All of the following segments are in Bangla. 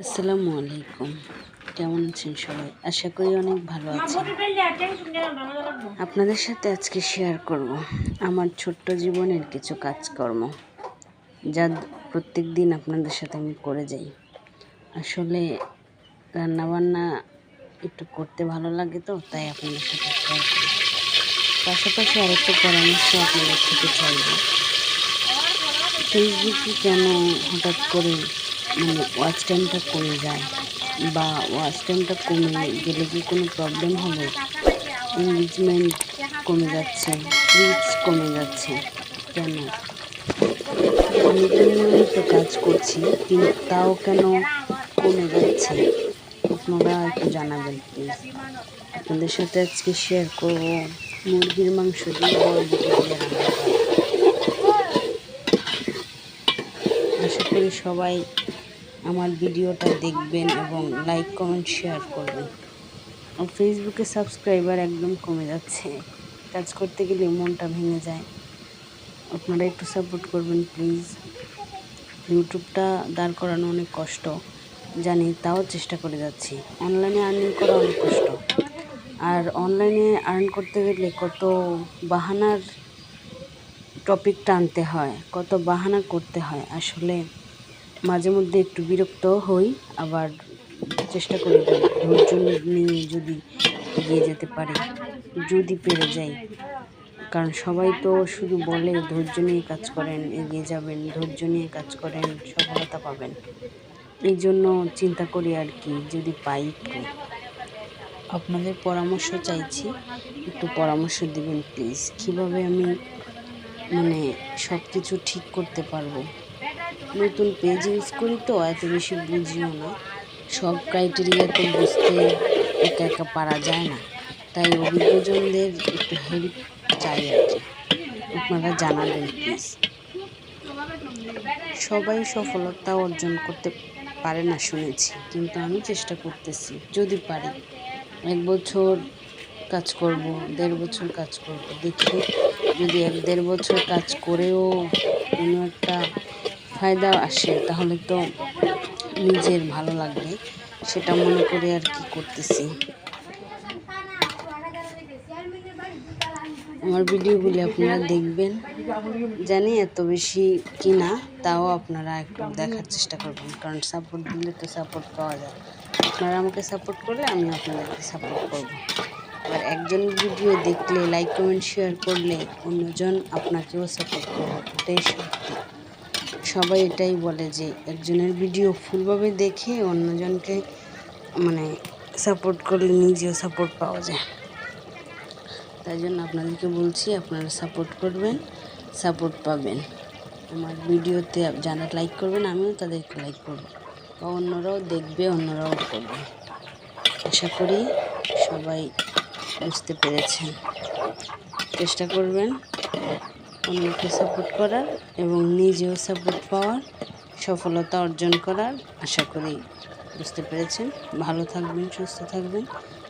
আসসালামু আলাইকুম। কেমন আছেন সবাই? আশা করি অনেক ভালো আছেন। আপনাদের সাথে আজকে শেয়ার করব আমার ছোট্ট জীবনের কিছু কাজকর্ম, যা প্রত্যেক দিন আপনাদের সাথে আমি করে যাই। আসলে রান্নাবান্না একটু করতে ভালো লাগে, তো তাই আপনাদের সাথে শেয়ার করি। পাশাপাশি আরেকটা পরামর্শ আপনাদের থেকে চাইব। ফেসবুকে কেন হঠাৎ করে ওয়াচ টাইমটা কমে যায়, বা ওয়াচ টাইমটা কমে গেলে কি কোনো প্রবলেম হবে? এনগেজমেন্ট কমে যাচ্ছে, রিচ কমে যাচ্ছে কেন? আমি নিয়মিত কাজ করছি, কিন্তু তাও কেন কমে যাচ্ছে? আপনারা একটু জানাবেন প্লিজ। আপনাদের সাথে আজকে শেয়ার করব মুরগির মাংস দিয়ে বরবটি দিয়ে রান্না করা। আশা করি সবাই আমার ভিডিওটা দেখবেন এবং লাইক কমেন্ট শেয়ার করবেন। আর ফেসবুকে সাবস্ক্রাইবার একদম কমে যাচ্ছে, কাজ করতে গেলে মনটা ভেঙে যায়। আপনারা একটু সাপোর্ট করবেন প্লিজ। ইউটিউবটা দাঁড় করানো অনেক কষ্ট জানি, তাও চেষ্টা করে যাচ্ছি। অনলাইনে আর্নিং করা অনেক কষ্ট, আর অনলাইনে আর্ন করতে গেলে কত বাহানার টপিক টানতে হয়, কত বাহানা করতে হয়। আসলে মাঝে মধ্যে একটু বিরক্ত হই, আবার চেষ্টা করি ধৈর্য নিয়ে যদি এগিয়ে যেতে পারি, যদি পেরে যাই। কারণ সবাই তো শুধু বলে ধৈর্য নিয়ে কাজ করেন, এগিয়ে যাবেন, ধৈর্য নিয়ে কাজ করেন, সফলতা পাবেন। এই জন্য চিন্তা করি আর কি, যদি পাই। একটু আপনাদের পরামর্শ চাইছি, একটু পরামর্শ দিবেন প্লিজ। কিভাবে আমি সব কিছু ঠিক করতে পারবো? নতুন পেজ ইউজ করি, তো এত বেশি বুঝিও না, সব ক্রাইটেরিয়া তো বুঝতে একা একা পারা যায় না, তাই অভিজ্ঞজনদের একটু হেল্প চাই আর কি। আপনারা জানাবেন প্লিজ। সবাই সফলতা অর্জন করতে পারে না শুনেছি, কিন্তু আমি চেষ্টা করতেছি, যদি পারি। 1 বছর কাজ করব, 1.5 বছর কাজ করব, দেখি যদি 1-1.5 বছর কাজ করেও কোনো একটা ফায়দা আসে, তাহলে তো নিজের ভালো লাগবে, সেটা মনে করে আর কি করতেছি। আমার ভিডিওগুলি আপনারা দেখবেন, জানি এত বেশি কি না, তাও আপনারা একটু দেখার চেষ্টা করবেন, কারণ সাপোর্ট দিলে তো সাপোর্ট পাওয়া যায়। আপনারা আমাকে সাপোর্ট করলে আমি আপনাদেরকে সাপোর্ট করব। আর একজনের ভিডিও দেখলে লাইক কমেন্ট শেয়ার করলে অন্যজন আপনাকেও সাপোর্ট করবে, এটাই সত্যি। সবাই এটাই বলে যে একজনের ভিডিও ফুলভাবে দেখে অন্যজনকে সাপোর্ট করলে নিজেও সাপোর্ট পাওয়া যায়। তাই জন্য আপনাদেরকে বলছি, আপনারা সাপোর্ট করবেন, সাপোর্ট পাবেন। আমার ভিডিওতে যারা লাইক করবেন, আমিও তাদেরকে লাইক করব, বা অন্যরাও দেখবে, অন্যরাও করবে। আশা করি সবাই বুঝতে পেরেছেন। চেষ্টা করবেন অন্যকে সাপোর্ট করার এবং নিজেও সাপোর্ট পাওয়ার, সফলতা অর্জন করার। আশা করি বুঝতে পেরেছেন। ভালো থাকবেন, সুস্থ থাকবেন।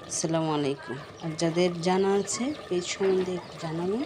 আসসালামু আলাইকুম। আর যাদের জানা আছে পেজ সম্বন্ধে একটু জানাবেন।